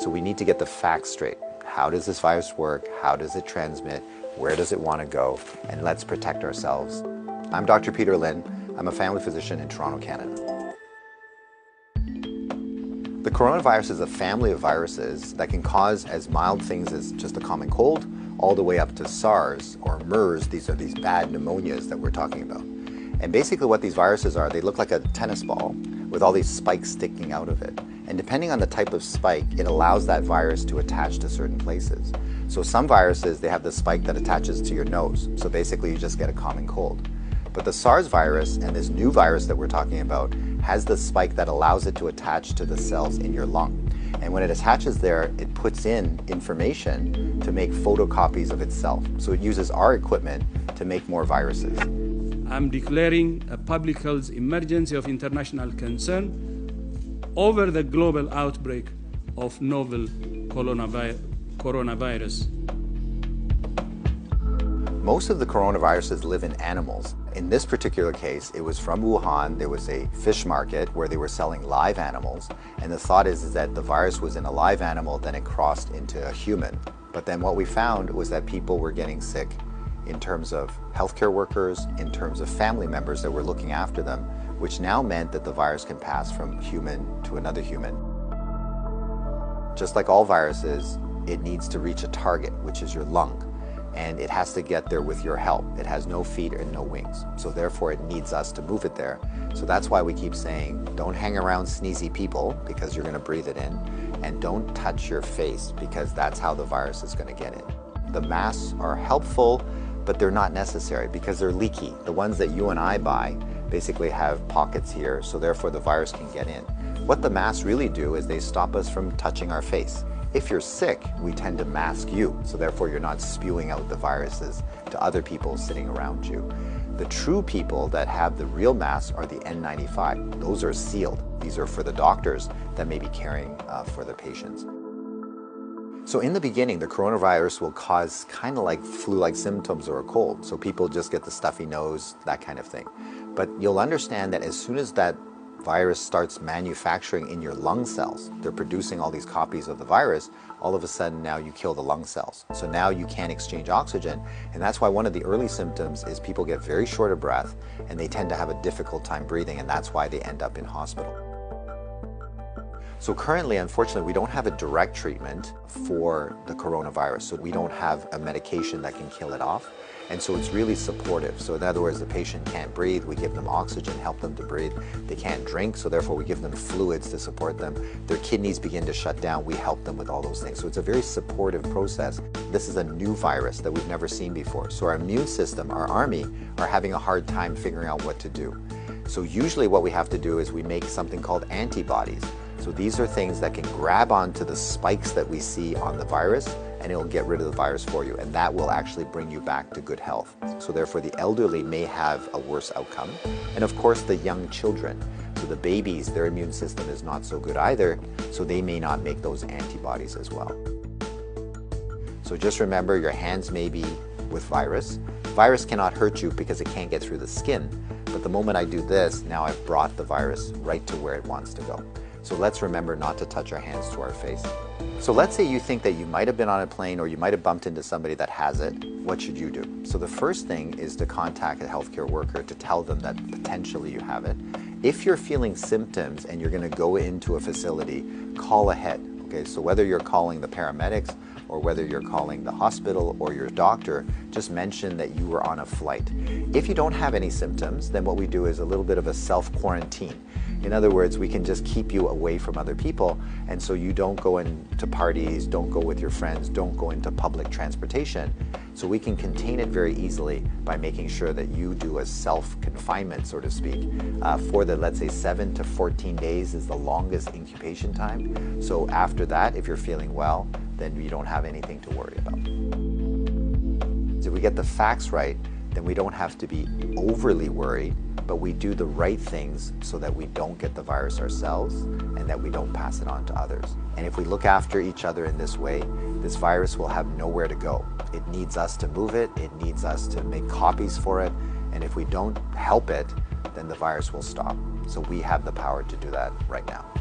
So we need to get the facts straight. How does this virus work? How does it transmit? Where does it want to go? And let's protect ourselves. I'm Dr. Peter Lin. I'm a family physician in Toronto, Canada. The coronavirus is a family of viruses that can cause as mild things as just a common cold, all the way up to SARS or MERS. These are these bad pneumonias that we're talking about. And basically what these viruses are, they look like a tennis ball with all these spikes sticking out of it. And depending on the type of spike, it allows that virus to attach to certain places. So some viruses, they have the spike that attaches to your nose. So basically you just get a common cold. But the SARS virus and this new virus that we're talking about has the spike that allows it to attach to the cells in your lung. And when it attaches there, it puts in information to make photocopies of itself. So it uses our equipment to make more viruses. I'm declaring a public health emergency of international concern over the global outbreak of novel coronavirus. Most of the coronaviruses live in animals. In this particular case, it was from Wuhan. There was a fish market where they were selling live animals. And the thought is that the virus was in a live animal, then it crossed into a human. But then what we found was that people were getting sick in terms of healthcare workers, in terms of family members that were looking after them, which now meant that the virus can pass from human to another human. Just like all viruses, it needs to reach a target, which is your lung. And it has to get there with your help. It has no feet and no wings. So therefore it needs us to move it there. So that's why we keep saying, don't hang around sneezy people because you're gonna breathe it in. And don't touch your face because that's how the virus is gonna get in. The masks are helpful, but they're not necessary because they're leaky. The ones that you and I buy basically have pockets here, so therefore the virus can get in. What the masks really do is they stop us from touching our face. If you're sick, we tend to mask you, so therefore you're not spewing out the viruses to other people sitting around you. The true people that have the real masks are the N95. Those are sealed. These are for the doctors that may be caring for the patients. So in the beginning, the coronavirus will cause kind of like flu-like symptoms or a cold. So people just get the stuffy nose, that kind of thing. But you'll understand that as soon as that virus starts manufacturing in your lung cells, they're producing all these copies of the virus, all of a sudden now you kill the lung cells. So now you can't exchange oxygen, and that's why one of the early symptoms is people get very short of breath and they tend to have a difficult time breathing, and that's why they end up in hospital. So currently, unfortunately, we don't have a direct treatment for the coronavirus. So we don't have a medication that can kill it off. And so it's really supportive. So in other words, the patient can't breathe, we give them oxygen, help them to breathe. They can't drink, so therefore we give them fluids to support them. Their kidneys begin to shut down, we help them with all those things. So it's a very supportive process. This is a new virus that we've never seen before. So our immune system, our army, are having a hard time figuring out what to do. So usually what we have to do is we make something called antibodies. So these are things that can grab onto the spikes that we see on the virus, and it'll get rid of the virus for you, and that will actually bring you back to good health. So therefore the elderly may have a worse outcome, and of course the young children. So the babies, their immune system is not so good either, so they may not make those antibodies as well. So just remember, your hands may be with virus. Virus cannot hurt you because it can't get through the skin, but the moment I do this, now I've brought the virus right to where it wants to go. So let's remember not to touch our hands to our face. So let's say you think that you might have been on a plane or you might have bumped into somebody that has it. What should you do? So the first thing is to contact a healthcare worker to tell them that potentially you have it. If you're feeling symptoms and you're going to go into a facility, call ahead. Okay, so whether you're calling the paramedics or whether you're calling the hospital or your doctor, just mention that you were on a flight. If you don't have any symptoms, then what we do is a little bit of a self-quarantine. In other words, we can just keep you away from other people, and so you don't go into parties, don't go with your friends, don't go into public transportation. So we can contain it very easily by making sure that you do a self-confinement, so to speak, for the, let's say, 7 to 14 days is the longest incubation time. So after that, if you're feeling well, then you don't have anything to worry about. If we get the facts right, then we don't have to be overly worried, but we do the right things so that we don't get the virus ourselves and that we don't pass it on to others. And if we look after each other in this way, this virus will have nowhere to go. It needs us to move it, it needs us to make copies for it, and if we don't help it, then the virus will stop. So we have the power to do that right now.